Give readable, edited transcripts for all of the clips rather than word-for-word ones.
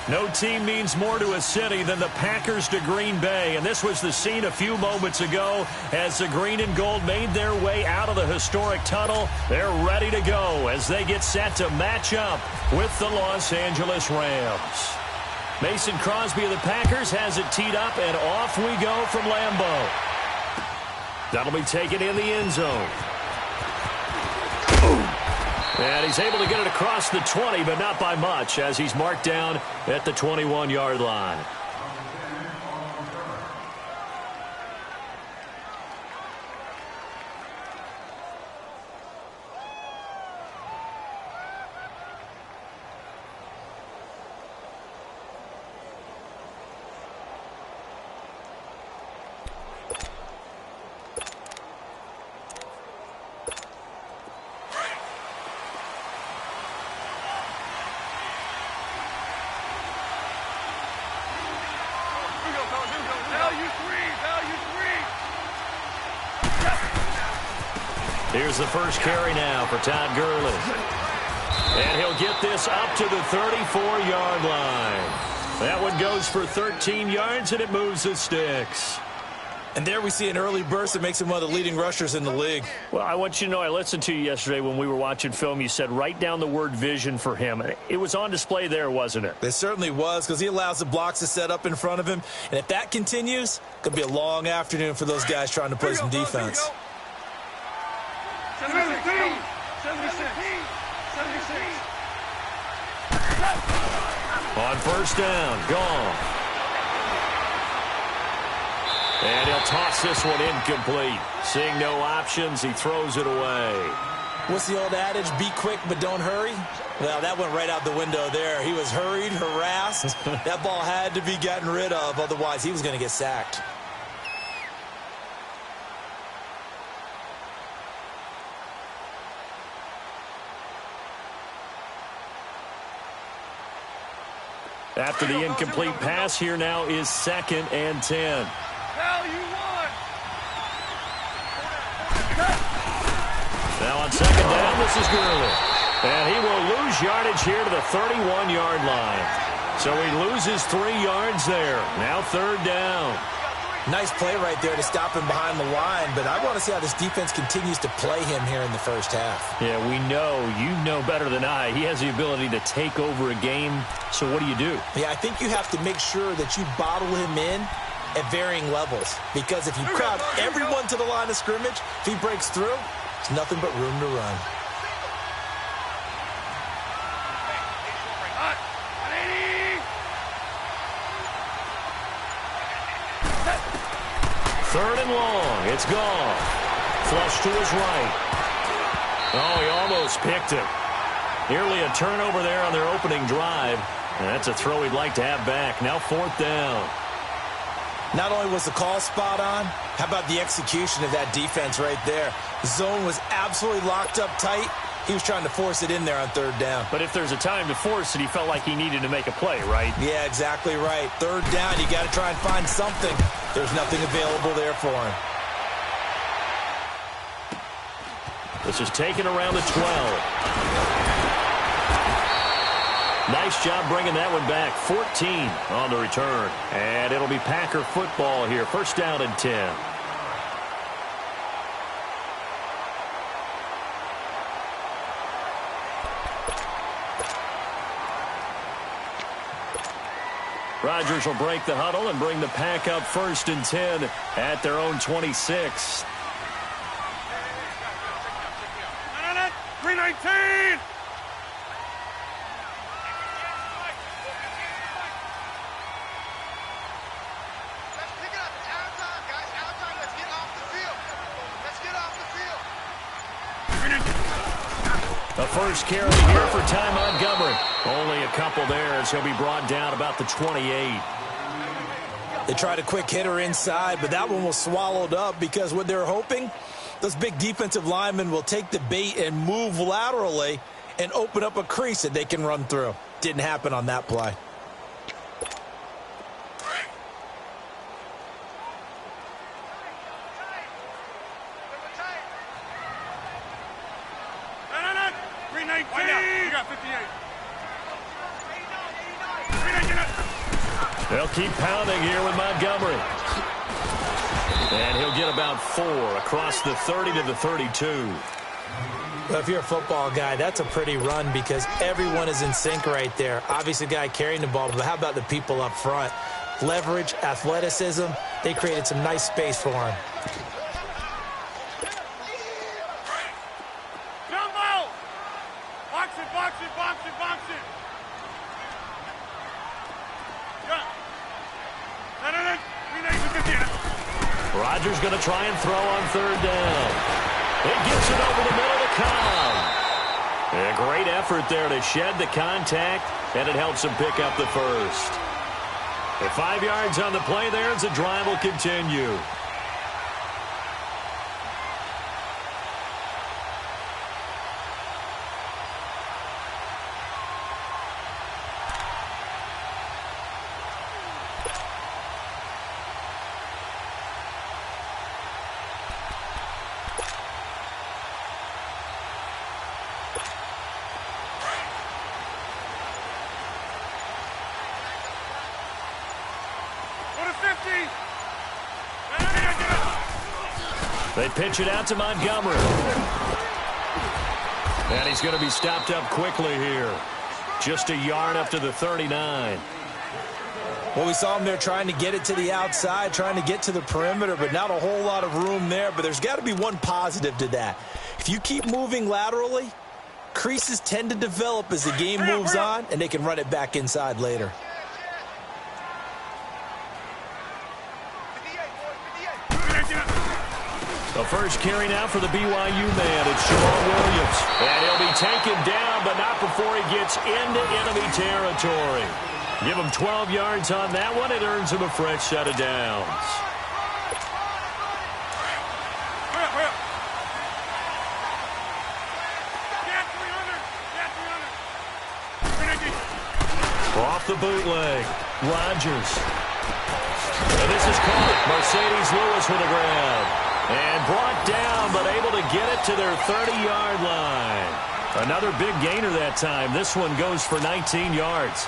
No team means more to a city than the Packers to Green Bay, and this was the scene a few moments ago as the green and gold made their way out of the historic tunnel. They're ready to go as they get set to match up with the Los Angeles Rams. Mason Crosby of the Packers has it teed up, and off we go from Lambeau. That'll be taken in the end zone. And he's able to get it across the 20, but not by much, as he's marked down at the 21-yard line. Here's the first carry now for Todd Gurley. And he'll get this up to the 34-yard line. That one goes for 13 yards, and it moves the sticks. And there we see an early burst that makes him one of the leading rushers in the league. Well, I want you to know I listened to you yesterday when we were watching film. You said write down the word vision for him. It was on display there, wasn't it? It certainly was, because he allows the blocks to set up in front of him. And if that continues, it could be a long afternoon for those guys trying to play some defense. 76. On first down, gone. And he'll toss this one incomplete. Seeing no options, he throws it away. What's the old adage? Be quick, but don't hurry? Well, that went right out the window there. He was hurried, harassed. That ball had to be gotten rid of, otherwise he was going to get sacked. After the incomplete pass, here now is 2nd and 10. Now on 2nd down, this is Gurley. And he will lose yardage here to the 31-yard line. So he loses 3 yards there. Now 3rd down. Nice play right there to stop him behind the line, but I want to see how this defense continues to play him here in the first half. Yeah, we know. You know better than I. He has the ability to take over a game, so what do you do? Yeah, I think you have to make sure that you bottle him in at varying levels, because if you crowd everyone to the line of scrimmage, if he breaks through, there's nothing but room to run. Third and long. It's gone. Flush to his right. Oh, he almost picked it. Nearly a turnover there on their opening drive. And that's a throw he'd like to have back. Now 4th down. Not only was the call spot on, how about the execution of that defense right there? The zone was absolutely locked up tight. He was trying to force it in there on 3rd down. But if there's a time to force it, he felt like he needed to make a play, right? Yeah, exactly right. 3rd down, you got to try and find something. There's nothing available there for him. This is taken around the 12. Nice job bringing that one back. 14 on the return. And it'll be Packer football here. First down and 10. Rodgers will break the huddle and bring the Pack up 1st and 10 at their own 26. 319. The first carry here for Ty Montgomery. Only a couple there as he'll be brought down about the 28. They tried a quick hitter inside, but that one was swallowed up because what they're hoping, those big defensive linemen will take the bait and move laterally and open up a crease that they can run through. Didn't happen on that play. They'll keep pounding here with Montgomery. And he'll get about 4 across the 30 to the 32. Well, if you're a football guy, that's a pretty run because everyone is in sync right there. Obviously, the guy carrying the ball, but how about the people up front? Leverage, athleticism, they created some nice space for him. Jumbo! Box it, box it, box it, box it. Rodgers going to try and throw on 3rd down. It gets it over the middle to Cobb. A great effort there to shed the contact, and it helps him pick up the first. At 5 yards on the play there as the drive will continue. They pitch it out to Montgomery. And he's going to be stopped up quickly here. Just a yard up to the 39. Well, we saw him there trying to get it to the outside, trying to get to the perimeter, but not a whole lot of room there. But there's got to be one positive to that. If you keep moving laterally, creases tend to develop as the game moves on, and they can run it back inside later. The first carry now for the BYU man. It's Jamal Williams. And he'll be taken down, but not before he gets into enemy territory. Give him 12 yards on that one. It earns him a fresh set of downs. Off the bootleg. Rodgers. And this is caught. Mercedes Lewis with a grab. And brought down, but able to get it to their 30-yard line. Another big gainer that time. This one goes for 19 yards.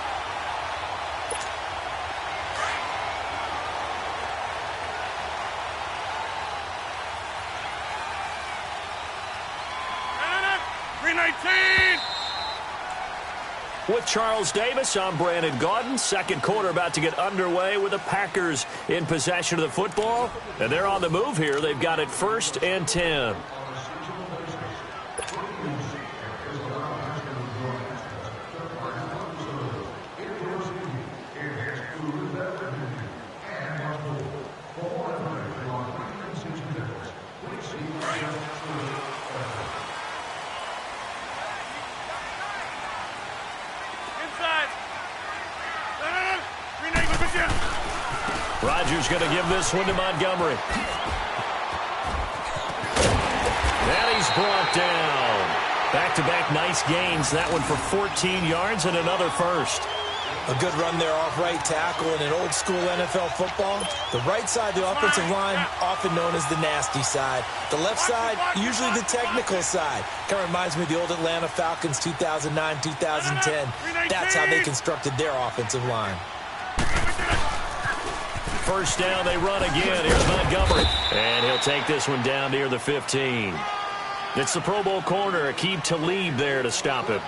With Charles Davis, I'm Brandon Gaudin. Second quarter about to get underway with the Packers in possession of the football. And they're on the move here. They've got it 1st and 10. Rodgers going to give this one to Montgomery. And he's brought down. Back-to-back nice gains. That one for 14 yards and another first. A good run there off right tackle in an old-school NFL football. The right side of the offensive line, often known as the nasty side. The left side, usually the technical side. Kind of reminds me of the old Atlanta Falcons 2009, 2010. That's how they constructed their offensive line. First down, they run again. Here's Montgomery. And he'll take this one down near the 15. It's the Pro Bowl corner, Aqib Talib there to stop it.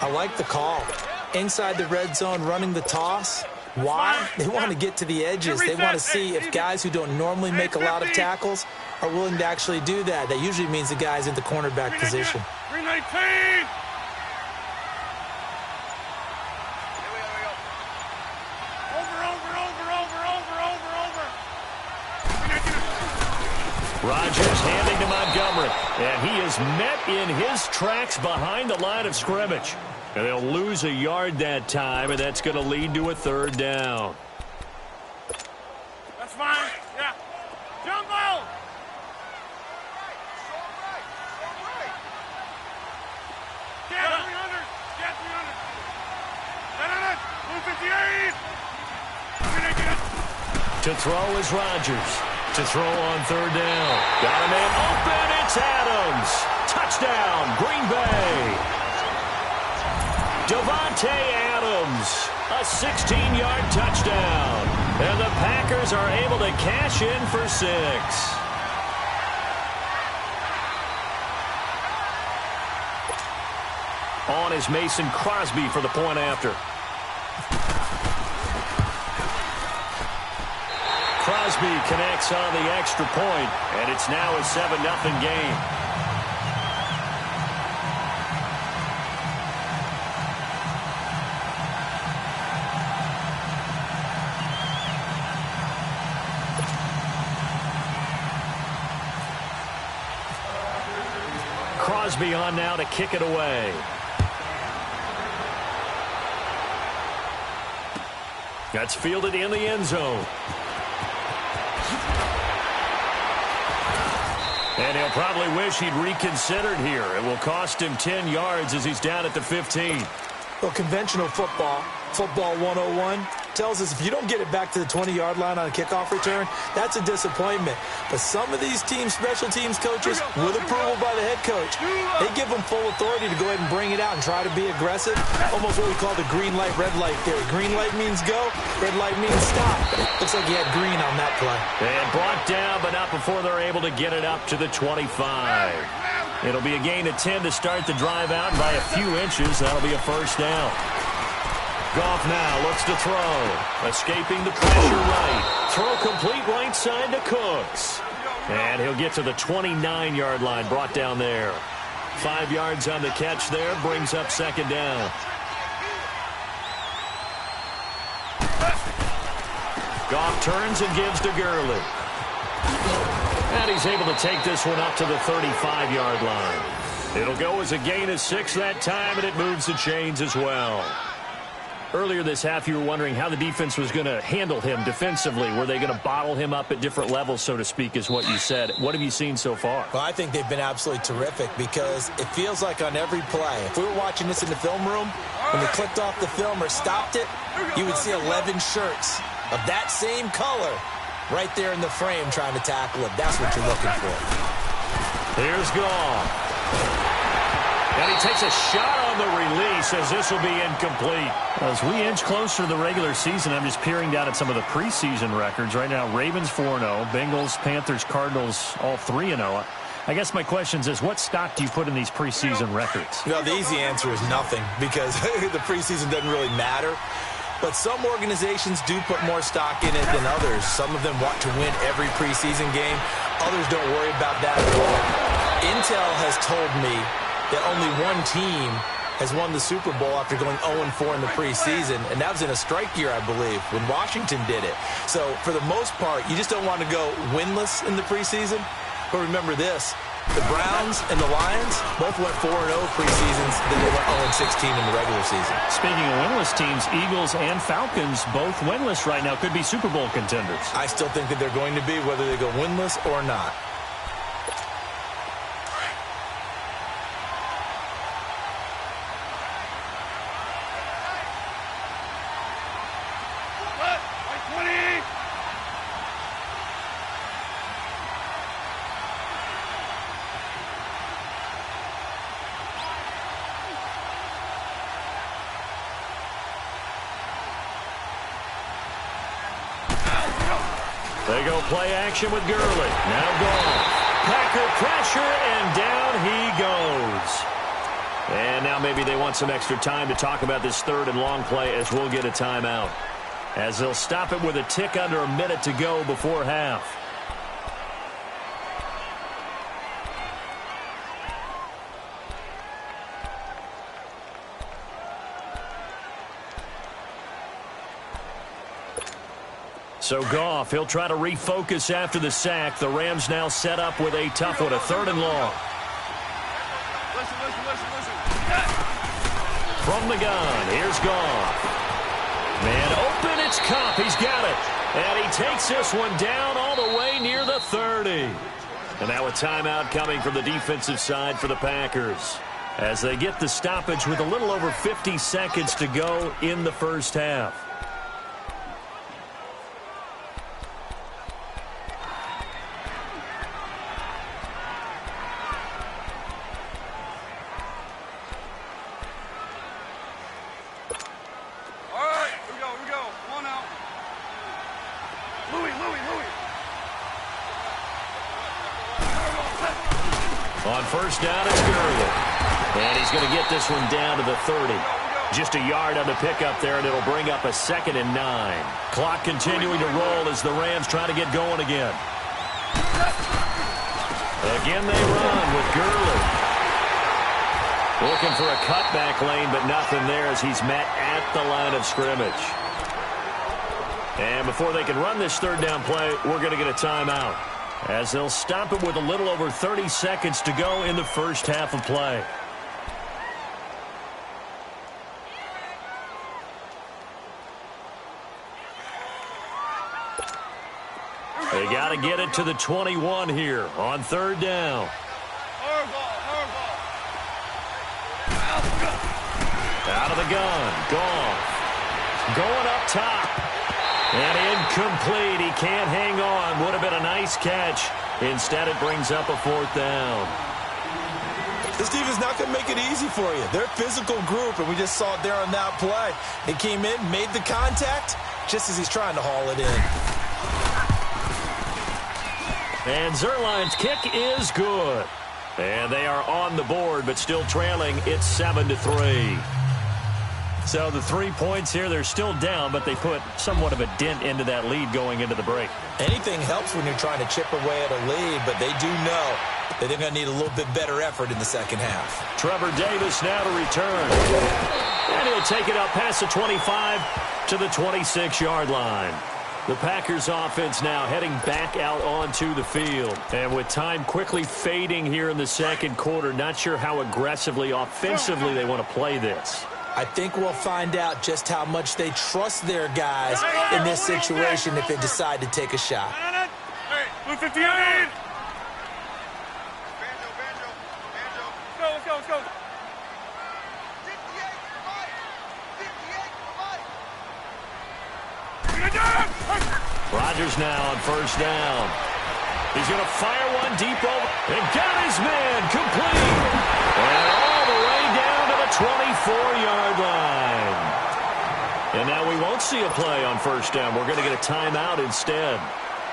I like the call. Inside the red zone, running the toss. Why? They want to get to the edges. They want to see if guys who don't normally make a lot of tackles are willing to actually do that. That usually means the guy's in the cornerback position. 319. Rodgers handing to Montgomery. And he is met in his tracks behind the line of scrimmage. And they'll lose a yard that time, and that's going to lead to a 3rd down. That's fine. Yeah. Jumbo! Get 300. Get 300. 158. To throw is Rodgers. To throw on 3rd down. Got a man open. It's Adams. Touchdown, Green Bay. Davante Adams A 16-yard touchdown. And the Packers are able to cash in for 6. On is Mason Crosby for the point after. Crosby connects on the extra point, and it's now a 7-0 game. Crosby on now to kick it away. That's fielded in the end zone. And he'll probably wish he'd reconsidered here. It will cost him 10 yards as he's down at the 15. Well, conventional football 101, tells us if you don't get it back to the 20-yard line on a kickoff return, that's a disappointment. But some of these teams, special teams coaches, with approval by the head coach, they give them full authority to go ahead and bring it out and try to be aggressive. Almost what we call the green light, red light theory. Green light means go, red light means stop. Looks like he had green on that play. And brought down, but not before they're able to get it up to the 25. It'll be a gain of 10 to start the drive out. By a few inches, that'll be a first down. Goff now looks to throw. Escaping the pressure right. Throw complete right side to Cooks. And he'll get to the 29-yard line, brought down there. 5 yards on the catch there, brings up second down. Goff turns and gives to Gurley. And he's able to take this one up to the 35-yard line. It'll go as a gain of 6 that time, and it moves the chains as well. Earlier this half, you were wondering how the defense was going to handle him defensively. Were they going to bottle him up at different levels, so to speak, is what you said. What have you seen so far? Well, I think they've been absolutely terrific because it feels like on every play, if we were watching this in the film room, when they clicked off the film or stopped it, you would see 11 shirts of that same color right there in the frame trying to tackle it. That's what you're looking for. Here's Goff. And he takes a shot on the release as this will be incomplete. As we inch closer to the regular season, I'm just peering down at some of the preseason records. Right now, Ravens 4-0, Bengals, Panthers, Cardinals, all 3-0. I guess my question is, what stock do you put in these preseason records? You know, the easy answer is nothing because the preseason doesn't really matter. But some organizations do put more stock in it than others. Some of them want to win every preseason game. Others don't worry about that at all. Intel has told me that only one team has won the Super Bowl after going 0-4 in the preseason, and that was in a strike year, I believe, when Washington did it. So, for the most part, you just don't want to go winless in the preseason. But remember this, the Browns and the Lions both went 4-0 preseasons, then they went 0-16 in the regular season. Speaking of winless teams, Eagles and Falcons both winless right now, could be Super Bowl contenders. I still think that they're going to be, whether they go winless or not. They go play action with Gurley. Now Goff. Packer pressure, and down he goes. And now maybe they want some extra time to talk about this third and long play as we'll get a timeout. As they'll stop it with a tick under a minute to go before half. So Goff, he'll try to refocus after the sack. The Rams now set up with a tough one, a third and long. Listen. From the gun, here's Goff. Man open, it's Kupp. He's got it. And he takes this one down all the way near the 30. And now a timeout coming from the defensive side for the Packers, as they get the stoppage with a little over 50 seconds to go in the first half. On first down, it's Gurley. And he's going to get this one down to the 30. Just a yard on the pickup there, and it'll bring up a 2nd and 9. Clock continuing to roll as the Rams try to get going again. Again they run with Gurley. Looking for a cutback lane, but nothing there as he's met at the line of scrimmage. And before they can run this third down play, we're going to get a timeout, as they'll stop it with a little over 30 seconds to go in the first half of play. They got to get it to the 21 here on third down. Out of the gun, Goff. Going up top. And incomplete. He can't hang on. Would have been a nice catch. Instead, it brings up a 4th down. This defense not going to make it easy for you. They're a physical group, and we just saw it there on that play. He came in, made the contact, just as he's trying to haul it in. And Zerline's kick is good. And they are on the board, but still trailing. It's 7-3. So the 3 points here, they're still down, but they put somewhat of a dent into that lead going into the break. Anything helps when you're trying to chip away at a lead, but they do know that they're going to need a little bit better effort in the second half. Trevor Davis now to return. And he'll take it up past the 25 to the 26-yard line. The Packers offense now heading back out onto the field. And with time quickly fading here in the second quarter, not sure how aggressively, offensively they want to play this. I think we'll find out just how much they trust their guys in this situation if they decide to take a shot. Blue 58! Let's go, let's go. Rodgers now on first down. He's going to fire one deep over and got his man complete. And all the way down to the 24-yard line. And now we won't see a play on first down. We're going to get a timeout instead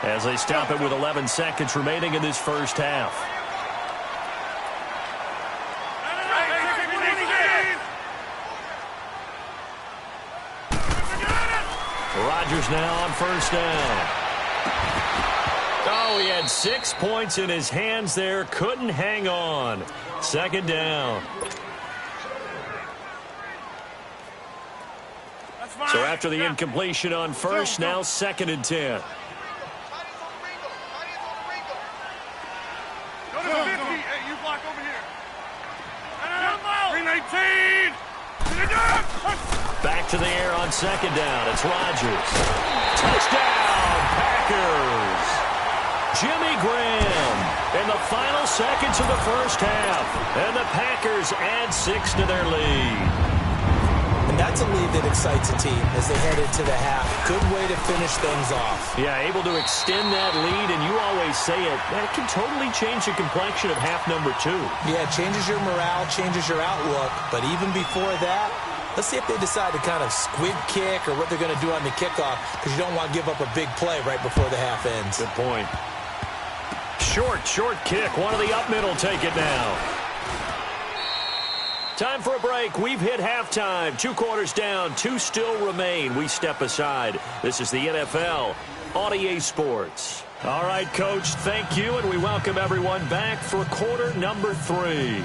as they stop it with 11 seconds remaining in this first half. Rodgers now on first down. Oh, he had 6 points in his hands there. Couldn't hang on. Second down. So after the incompletion on first, now 2nd and 10. Go to the 50. Hey, you block over here. 319. Back to the air on second down. It's Rodgers. Touchdown, Packers. Jimmy Graham in the final seconds of the first half. And the Packers add 6 to their lead. And that's a lead that excites a team as they head into the half. Good way to finish things off. Yeah, able to extend that lead, and you always say it, that can totally change the complexion of half number 2. Yeah, it changes your morale, changes your outlook. But even before that, let's see if they decide to kind of squib kick or what they're going to do on the kickoff, because you don't want to give up a big play right before the half ends. Good point. Short kick. One of the up middle take it now. Time for a break. We've hit halftime. 2 quarters down. 2 still remain. We step aside. This is the NFL on EA Sports. All right, Coach, thank you, and we welcome everyone back for quarter number 3.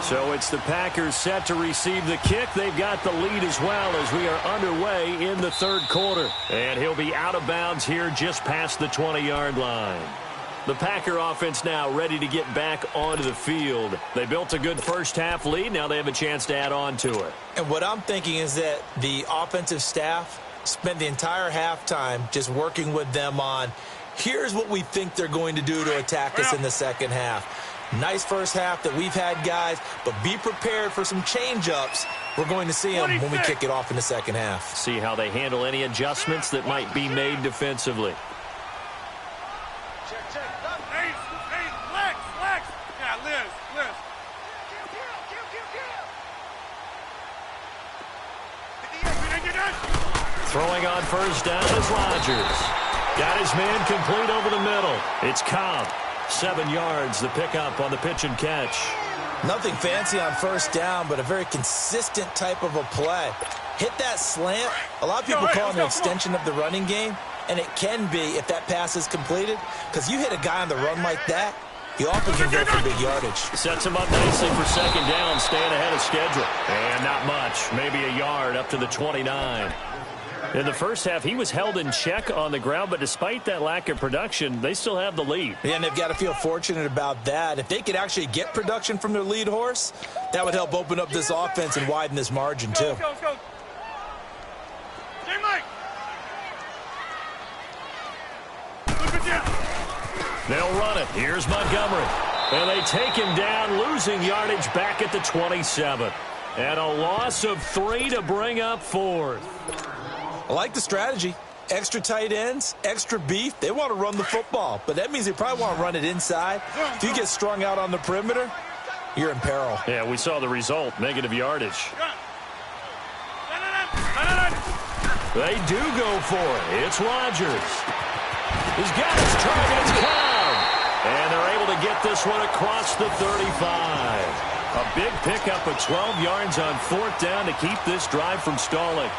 So it's the Packers set to receive the kick. They've got the lead as well as we are underway in the third quarter. And he'll be out of bounds here just past the 20-yard line. The Packer offense now ready to get back onto the field. They built a good first half lead. Now they have a chance to add on to it. And what I'm thinking is that the offensive staff spent the entire halftime just working with them on, here's what we think they're going to do to attack us in the second half. Nice first half that we've had, guys, but be prepared for some change-ups we're going to see them when we kick it off in the second half. See how they handle any adjustments that might be made defensively. Hey, Lex. Yeah, Liz. Throwing on first down is Rodgers. Got his man complete over the middle. It's Cobb. 7 yards, the pickup on the pitch and catch. Nothing fancy on first down, but a very consistent type of a play. Hit that slant. A lot of people call it an extension of the running game, and it can be if that pass is completed, because you hit a guy on the run like that, he often can go for big yardage. Sets him up nicely for second down, staying ahead of schedule. And not much, maybe a yard up to the 29. In the first half, he was held in check on the ground, but despite that lack of production, they still have the lead. Yeah, and they've got to feel fortunate about that. If they could actually get production from their lead horse, that would help open up this offense and widen this margin, too. Let's go. Mike. They'll run it. Here's Montgomery. And they take him down, losing yardage back at the 27. And a loss of 3 to bring up 4th. I like the strategy. Extra tight ends, extra beef. They want to run the football, but that means they probably want to run it inside. If you get strung out on the perimeter, you're in peril. Yeah, we saw the result, negative yardage. They do go for it. It's Rodgers. He's got his target. It's Cobb. And they're able to get this one across the 35. A big pickup of 12 yards on 4th down to keep this drive from stalling.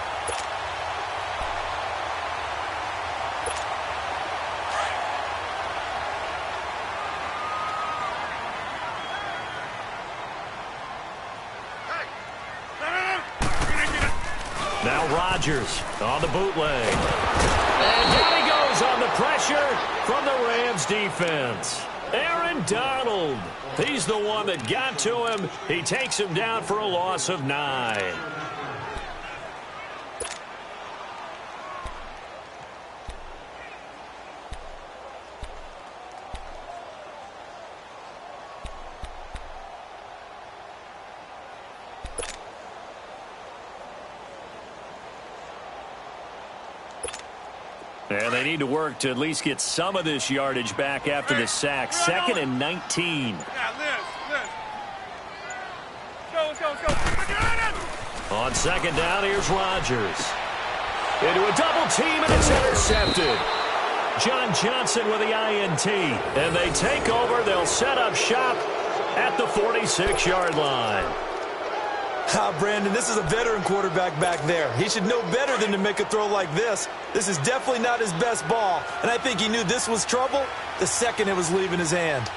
Now Rodgers on the bootleg. And down he goes on the pressure from the Rams defense. Aaron Donald. He's the one that got to him. He takes him down for a loss of 9. And they need to work to at least get some of this yardage back after the sack. 2nd and 19. Yeah, Liz. Go. On second down, here's Rodgers. Into a double team, and it's intercepted. John Johnson with the INT. And they take over. They'll set up shop at the 46-yard line. Brandon, this is a veteran quarterback back there. He should know better than to make a throw like this. This is definitely not his best ball, and I think he knew this was trouble the second it was leaving his hand.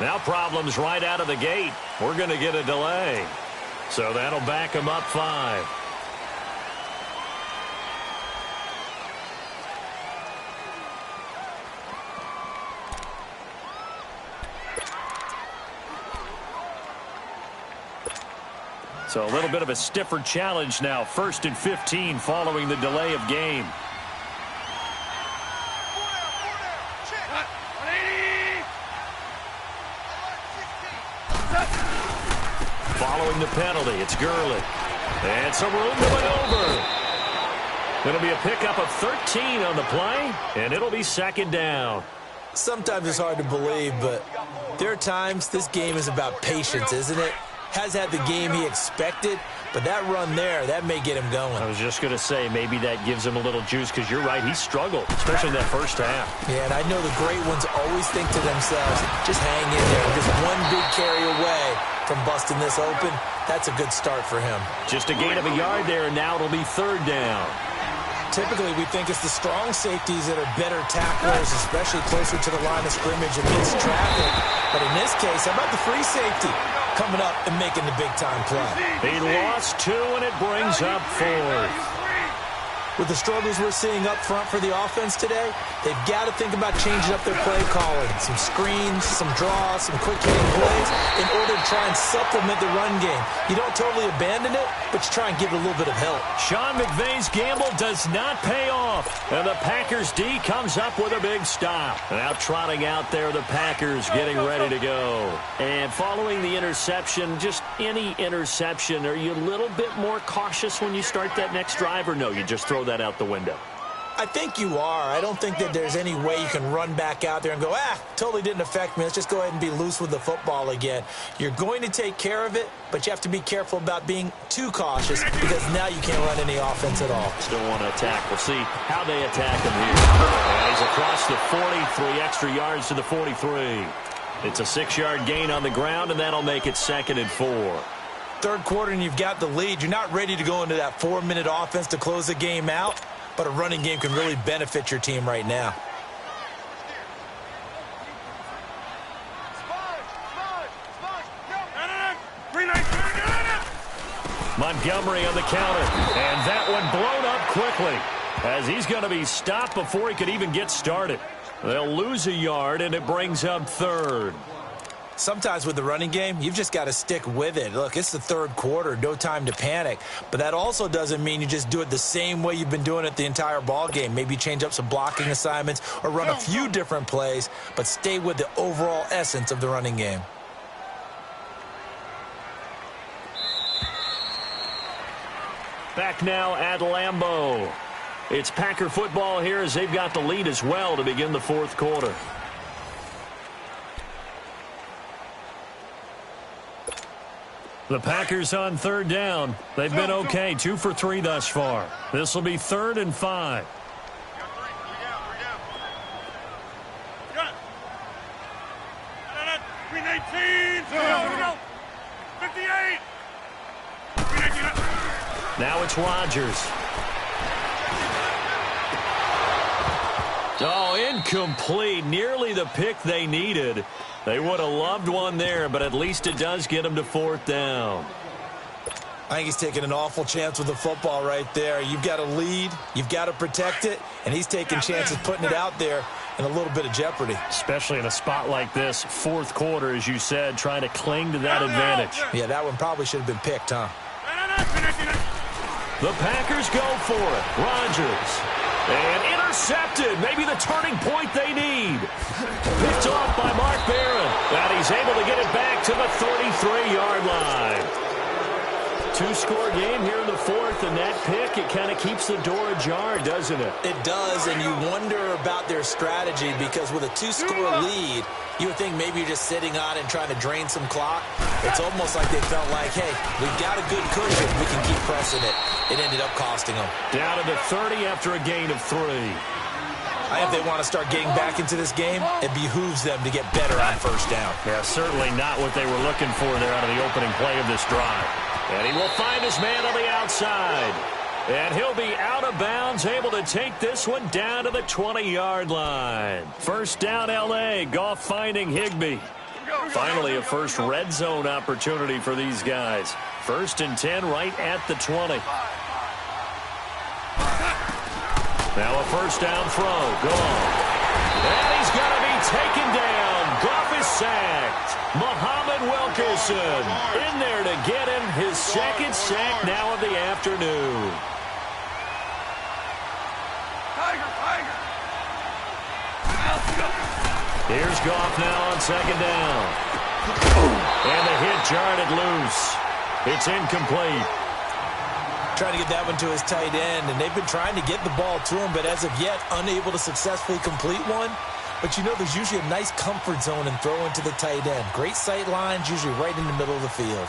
Now problems right out of the gate. We're going to get a delay. So that'll back them up 5. So a little bit of a stiffer challenge now. 1st and 15 following the delay of game. Following the penalty, it's Gurley. And some room to maneuver. It'll be a pickup of 13 on the play, and it'll be 2nd down. Sometimes it's hard to believe, but there are times this game is about patience, isn't it? Has had the game he expected, but that run there, that may get him going. I was just going to say, maybe that gives him a little juice, because you're right, he struggled, especially in that first half. Yeah, and I know the great ones always think to themselves, just hang in there. Just one big carry away from busting this open. That's a good start for him. Just a gain of a yard there, and now it'll be 3rd down. Typically, we think it's the strong safeties that are better tacklers, especially closer to the line of scrimmage amidst traffic. But in this case, how about the free safety coming up and making the big-time play? He lost 2, and it brings up 4th. With the struggles we're seeing up front for the offense today, they've got to think about changing up their play calling. Some screens, some draws, some quick-hitting plays in order to try and supplement the run game. You don't totally abandon it, but you try and give it a little bit of help. Sean McVay's gamble does not pay off, and the Packers D comes up with a big stop. Now trotting out there, the Packers getting ready to go. And following the interception, just any interception, are you a little bit more cautious when you start that next drive, or no, you just throw that out the window? I think you are. I don't think that there's any way you can run back out there and go, totally didn't affect me. Let's just go ahead and be loose with the football again. You're going to take care of it, but you have to be careful about being too cautious because now you can't run any offense at all. Still want to attack. We'll see how they attack him here. And he's across the 40, 3 extra yards to the 43. It's a 6-yard gain on the ground, and that'll make it 2nd and 4. Third quarter and you've got the lead. You're not ready to go into that 4-minute offense to close the game out, but a running game can really benefit your team right now. Montgomery on the counter, and that one blown up quickly as he's going to be stopped before he could even get started. They'll lose a yard, and it brings up 3rd. Sometimes with the running game, you've just got to stick with it. Look, it's the third quarter, no time to panic. But that also doesn't mean you just do it the same way you've been doing it the entire ball game. Maybe change up some blocking assignments or run a few different plays, but stay with the overall essence of the running game. Back now at Lambeau. It's Packer football here as they've got the lead as well to begin the 4th quarter. The Packers on 3rd down. They've been okay, 2 for 3 thus far. This will be 3rd and 5. Green 18. 58. Now it's Rodgers. Oh, incomplete. Nearly the pick they needed. They would have loved one there, but at least it does get them to 4th down. I think he's taking an awful chance with the football right there. You've got to lead, you've got to protect it, and he's taking chances putting it out there in a little bit of jeopardy. Especially in a spot like this, 4th quarter, as you said, trying to cling to that advantage. Yeah, that one probably should have been picked, huh? The Packers go for it. Rodgers. And intercepted. Maybe the turning point they need. Picked off by Mark Barron. And he's able to get it back to the 33-yard line. 2-score game here in the 4th, and that pick, it kind of keeps the door ajar, doesn't it? It does, and you wonder about their strategy because with a 2-score lead, you would think maybe you're just sitting on it and trying to drain some clock. It's almost like they felt like, hey, we've got a good cushion. We can keep pressing it. It ended up costing them. Down to the 30 after a gain of 3. I think if they want to start getting back into this game, it behooves them to get better on 1st down. Yeah, certainly not what they were looking for there out of the opening play of this drive. And he will find his man on the outside. And he'll be out of bounds, able to take this one down to the 20-yard line. 1st down, L.A. Goff finding Higbee. Finally, a first red zone opportunity for these guys. 1st and 10 right at the 20. Now a 1st down throw. Gone. And he's going to be taken down. Goff is sacked. Muhammad Wilkerson in there to get him his 2nd sack now of the afternoon. Here's Goff now on 2nd down. And the hit jarred it loose. It's incomplete. Trying to get that one to his tight end, and they've been trying to get the ball to him, but as of yet, unable to successfully complete one. But you know there's usually a nice comfort zone in throwing to the tight end. Great sight lines, usually right in the middle of the field.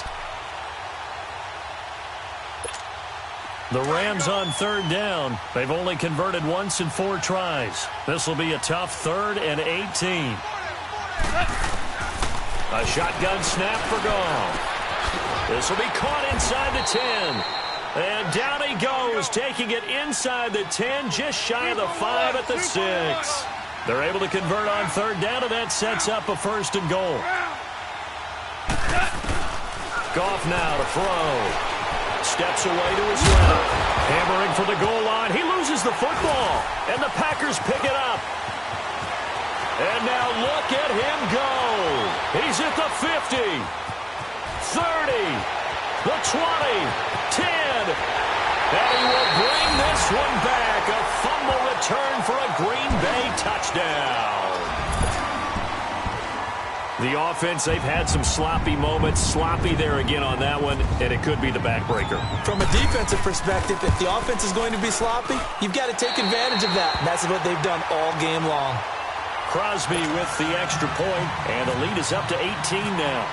The Rams on 3rd down. They've only converted once in 4 tries. This will be a tough 3rd and 18. A shotgun snap for Goff. This will be caught inside the 10. And down he goes, taking it inside the 10, just shy of the 5 at the 6. They're able to convert on third down, and that sets up a 1st and goal. Goff now to throw. Steps away to his left. Hammering for the goal line. He loses the football, and the Packers pick it up. And now look at him go. He's at the 50, 30, the 20, 10. And he will bring this one back. A fumble return for a Green Bay touchdown. The offense, they've had some sloppy moments. Sloppy there again on that one, and it could be the backbreaker. From a defensive perspective, if the offense is going to be sloppy, you've got to take advantage of that. And that's what they've done all game long. Crosby with the extra point, and the lead is up to 18 now.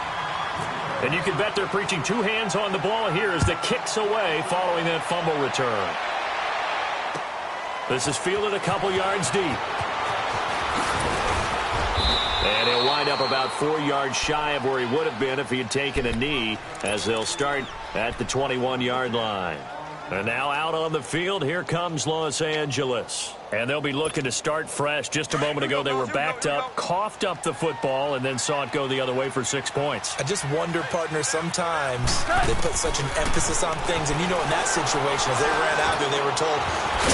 And you can bet they're preaching 2 hands on the ball here as the kick's away following that fumble return. This is fielded a couple yards deep. And he'll wind up about 4 yards shy of where he would have been if he had taken a knee, as they'll start at the 21-yard line. And now out on the field, here comes Los Angeles. And they'll be looking to start fresh. Just a moment ago, they were backed up, coughed up the football, and then saw it go the other way for 6 points. I just wonder, partner, sometimes they put such an emphasis on things. And, you know, in that situation, as they ran out there, they were told,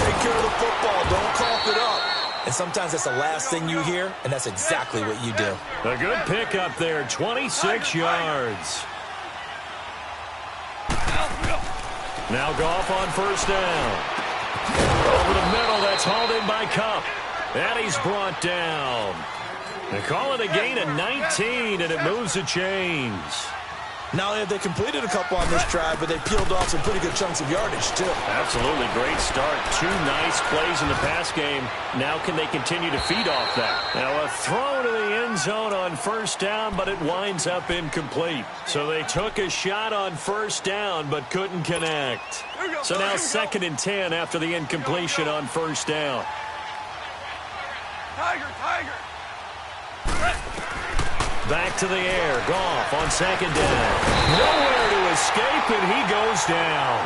take care of the football, don't cough it up. And sometimes that's the last thing you hear, and that's exactly what you do. A good pick up there, 26 yards. Now Goff on 1st down. Over the middle, that's hauled in by Kupp. And he's brought down. They call it a gain of 19, and it moves the chains. Not only have they completed a couple on this drive, but they peeled off some pretty good chunks of yardage, too. Absolutely. Great start. 2 nice plays in the pass game. Now can they continue to feed off that? Now a throw to the end zone on 1st down, but it winds up incomplete. So they took a shot on 1st down, but couldn't connect. So now 2nd and 10 after the incompletion on 1st down. Tiger. Back to the air. Goff on 2nd down. Nowhere to escape, and he goes down.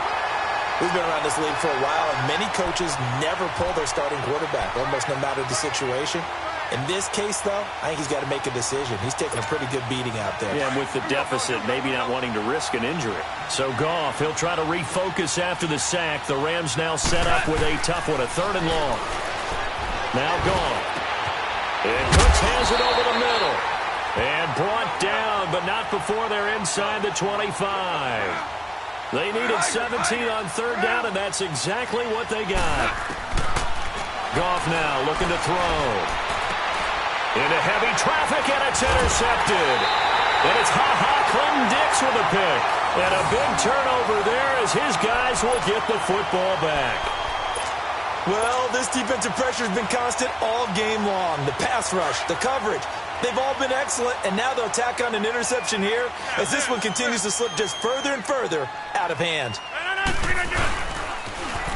We've been around this league for a while, and many coaches never pull their starting quarterback, almost no matter the situation. In this case, though, I think he's got to make a decision. He's taking a pretty good beating out there. Yeah, and with the deficit, maybe not wanting to risk an injury. So Goff, he'll try to refocus after the sack. The Rams now set up with a tough one, a 3rd and long. Now Goff. And Cooks has it over the middle. And brought down, but not before they're inside the 25. They needed 17 on 3rd down, and that's exactly what they got. Goff now looking to throw. Into heavy traffic, and it's intercepted. And it's Clinton-Dix with a pick. And a big turnover there as his guys will get the football back. Well, this defensive pressure has been constant all game long. The pass rush, the coverage, they've all been excellent, and now they'll tack on an interception here as this one continues to slip just further and further out of hand.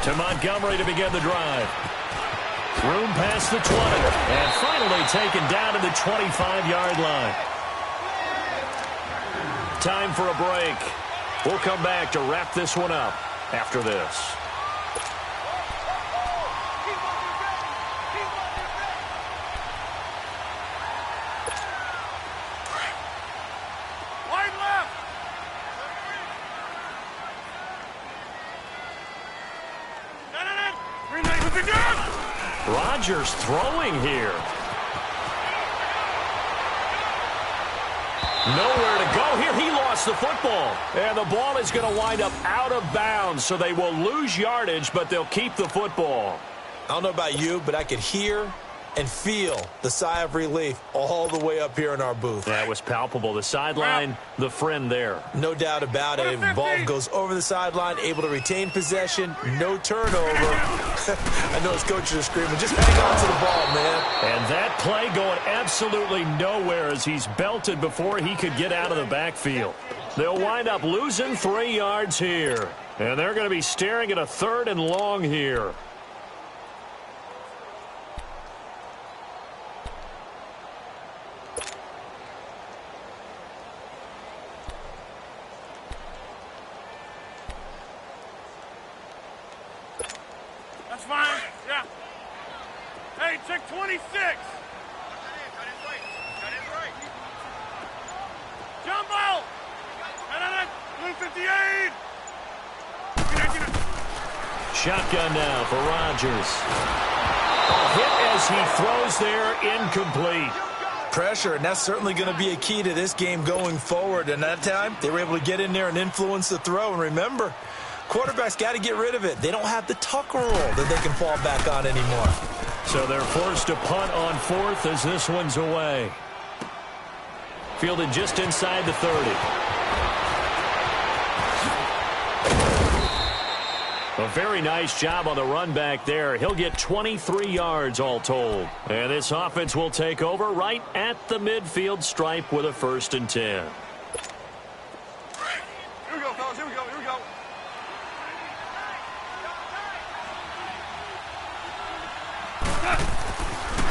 To Montgomery to begin the drive. Room past the 20, and finally taken down to the 25-yard line. Time for a break. We'll come back to wrap this one up after this. Rodgers throwing here. Nowhere to go here. He lost the football. And the ball is going to wind up out of bounds, so they will lose yardage, but they'll keep the football. I don't know about you, but I could hear and feel the sigh of relief all the way up here in our booth. That was palpable. The sideline, the friend there. No doubt about it. Ball goes over the sideline, able to retain possession, no turnover. I know his coaches are screaming, just hang on to the ball, man. And that play going absolutely nowhere as he's belted before he could get out of the backfield. They'll wind up losing 3 yards here. And they're going to be staring at a 3rd and long here. That's fine. Yeah. Hey, check 26. Jumbo! Blue 58! Shotgun now for Rodgers. Hit as he throws there, incomplete. Pressure, and that's certainly going to be a key to this game going forward. And that time, they were able to get in there and influence the throw. And remember, quarterbacks got to get rid of it. They don't have the tucker roll that they can fall back on anymore. So they're forced to punt on fourth as this one's away. Fielded just inside the 30. A very nice job on the run back there. He'll get 23 yards all told. And this offense will take over right at the midfield stripe with a 1st and 10. Here we go, fellas. Here we go. Here we go.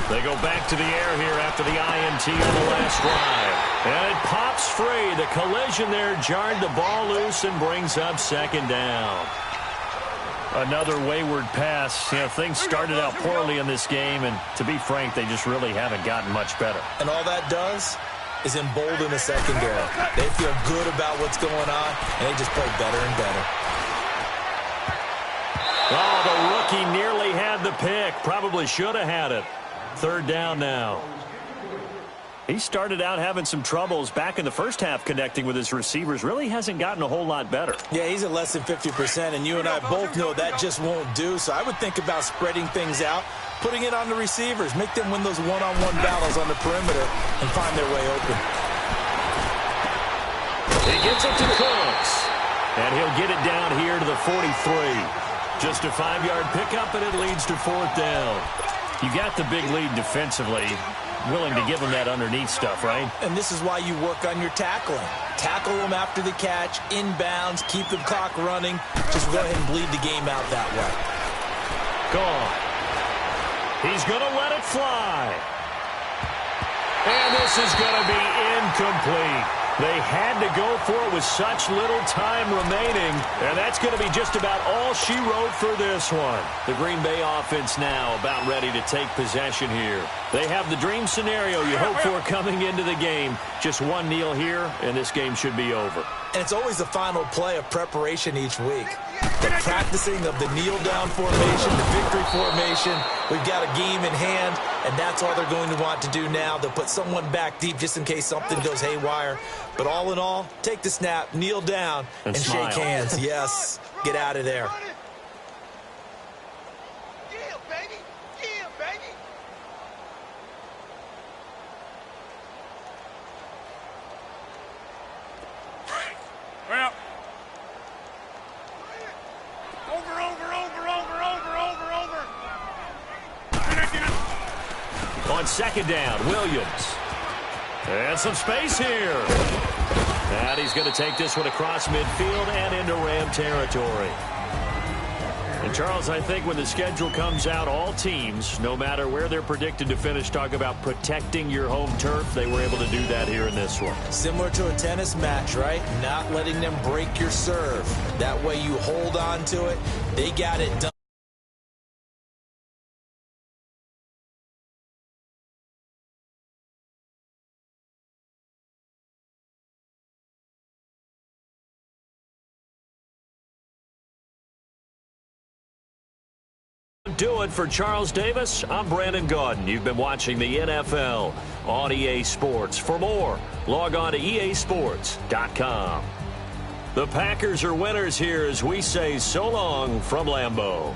They go back to the air here after the INT on the last drive. And it pops free. The collision there jarred the ball loose and brings up 2nd down. Another wayward pass. You know, things started out poorly in this game, and to be frank, they just really haven't gotten much better. And all that does is embolden the secondary. They feel good about what's going on, and they just play better and better. Oh, the rookie nearly had the pick. Probably should have had it. 3rd down now. He started out having some troubles back in the first half connecting with his receivers. Really hasn't gotten a whole lot better. Yeah, he's at less than 50%, and you and I both know that just won't do. So I would think about spreading things out, putting it on the receivers, make them win those one-on-one battles on the perimeter, and find their way open. He gets it to Cooks, and he'll get it down here to the 43. Just a 5-yard pickup, and it leads to 4th down. You got the big lead defensively. Willing to give them that underneath stuff, right? And this is why you work on your tackling. Tackle them after the catch, inbounds, keep the clock running. Just go ahead and bleed the game out that way. Gone. He's going to let it fly. And this is going to be incomplete. They had to go for it with such little time remaining, and that's going to be just about all she wrote for this one. The Green Bay offense now about ready to take possession here. They have the dream scenario you hope for coming into the game. Just one kneel here, and this game should be over. And it's always the final play of preparation each week. The practicing of the kneel-down formation, the victory formation. We've got a game in hand, and that's all they're going to want to do now. They'll put someone back deep just in case something goes haywire. But all in all, take the snap, kneel down, and shake hands. Yes, get out of there. Yeah, baby. Yeah, baby. Well. On 2nd down, Williams. And some space here. And he's going to take this one across midfield and into Ram territory. And, Charles, I think when the schedule comes out, all teams, no matter where they're predicted to finish, talk about protecting your home turf. They were able to do that here in this one. Similar to a tennis match, right? Not letting them break your serve. That way you hold on to it. They got it done. Do it for Charles Davis. I'm Brandon Gaudin. You've been watching the NFL on EA Sports. For more, log on to easports.com. The Packers are winners here as we say so long from Lambeau.